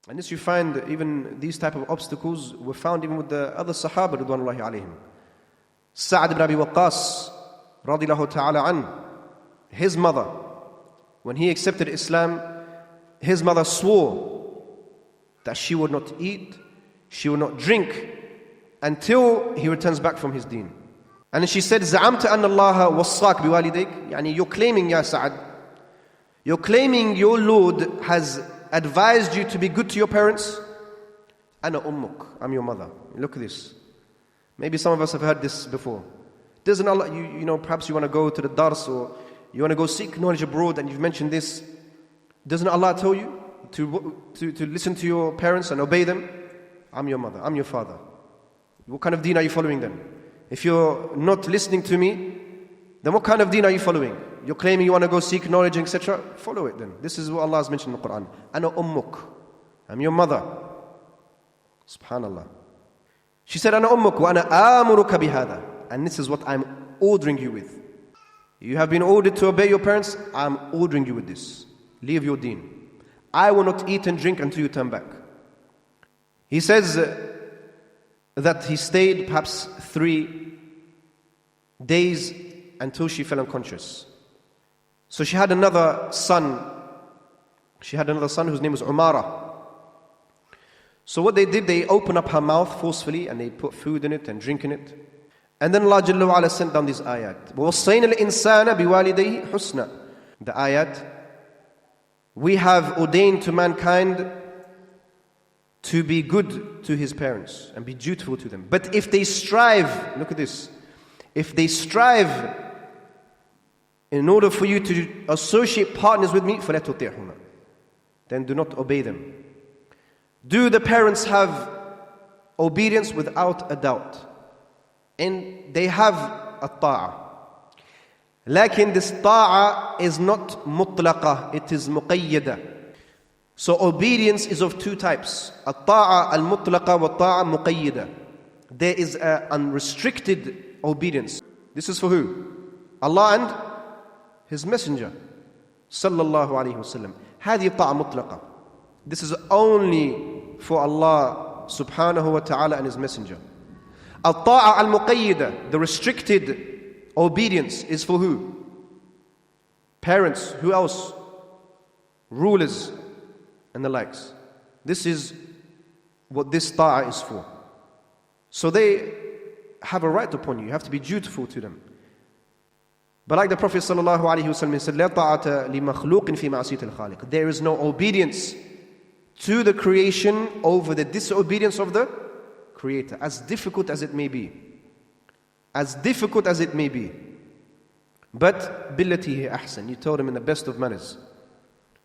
And this you find, even these type of obstacles were found even with the other Sahaba ridwanullahi alayhim. Sa'd ibn Abi Waqqas radiyallahu ta'ala an, his mother, when he accepted Islam, his mother swore that she would not eat, she would not drink until he returns back from his deen. And she said, زعمت أن الله وصاك بوالديك, يعني you're claiming, Ya Sa'ad, you're claiming your Lord has advised you to be good to your parents. Ana ummuk, I'm your mother. Look at this. Maybe some of us have heard this before. Doesn't Allah, you know, perhaps you want to go to the dars or you want to go seek knowledge abroad and you've mentioned this. Doesn't Allah tell you to listen to your parents and obey them? I'm your mother, I'm your father. What kind of deen are you following then? If you're not listening to me, then what kind of deen are you following? You're claiming you want to go seek knowledge, etc. Follow it then. This is what Allah has mentioned in the Quran. Ana ummuk, I'm your mother. Subhanallah. She said, Ana ummuk wa ana amuruka bihada. And this is what I'm ordering you with. You have been ordered to obey your parents, I'm ordering you with this. Leave your deen. I will not eat and drink until you turn back. He says that he stayed perhaps 3 days until she fell unconscious. So she had another son. She had another son whose name was Umara. So what they did, they opened up her mouth forcefully and they put food in it and drink in it. And then Allah Jalla wa Ala sent down these ayat. وَوَصَّيْنَا الْإِنسَانَ بِوَالِدَيْهِ حُسْنًا. The ayat, we have ordained to mankind to be good to his parents and be dutiful to them. But if they strive, look at this, if they strive in order for you to associate partners with me, فَلَا تُطِعْهُمَا, then do not obey them. Do the parents have obedience? Without a doubt. And they have a ta'a. Lakin this ta'a is not mutlaqa, it is muqayyada. So obedience is of 2 types. At-ta'a al-mutlaqa wa ta'a muqayyada. There is an unrestricted obedience. This is for who? Allah and His Messenger. Sallallahu alayhi wa sallam. هذه طاعة مطلقة. This is only for Allah subhanahu wa ta'ala and His Messenger. Al-ta'a al-muqayyida, the restricted obedience, is for who? Parents. Who else? Rulers and the likes. This is what this ta'a is for. So they have a right upon you. You have to be dutiful to them. But like the Prophet sallallahu alaihi wasallam said, لا طاعة لمخلوق في معصية الخالق. There is no obedience to the creation over the disobedience of the Creator, as difficult as it may be. As difficult as it may be. But billati hi ahsan, you told him in the best of manners.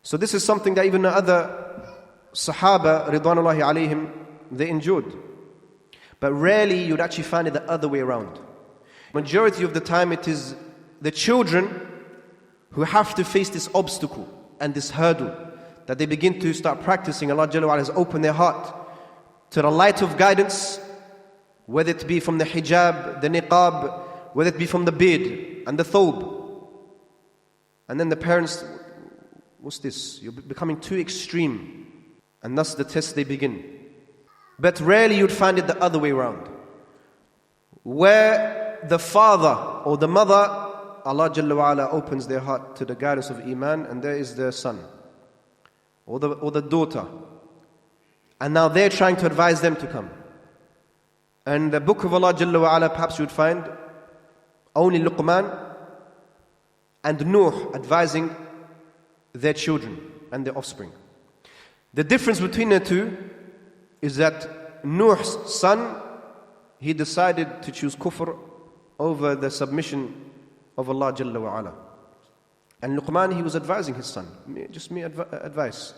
So this is something that even the other Sahaba ridwanullahi alayhim, they endured. But rarely you'd actually find it the other way around. Majority of the time it is the children who have to face this obstacle and this hurdle, that they begin to start practicing. Allah Jalla wa Ala has opened their heart to the light of guidance, whether it be from the hijab, the niqab, whether it be from the beard and the thawb. And then the parents, what's this? You're becoming too extreme. And thus the tests, they begin. But rarely you'd find it the other way around, where the father or the mother, Allah Jalla wa Ala opens their heart to the guidance of Iman, and there is their son or the daughter. And now they're trying to advise them to come. And the book of Allah Jalla wa Ala, perhaps you would find only Luqman and Nuh advising their children and their offspring. The difference between the two is that Nuh's son, he decided to choose kufr over the submission of Allah Jalla wa Ala. And Luqman, he was advising his son, just mere advice.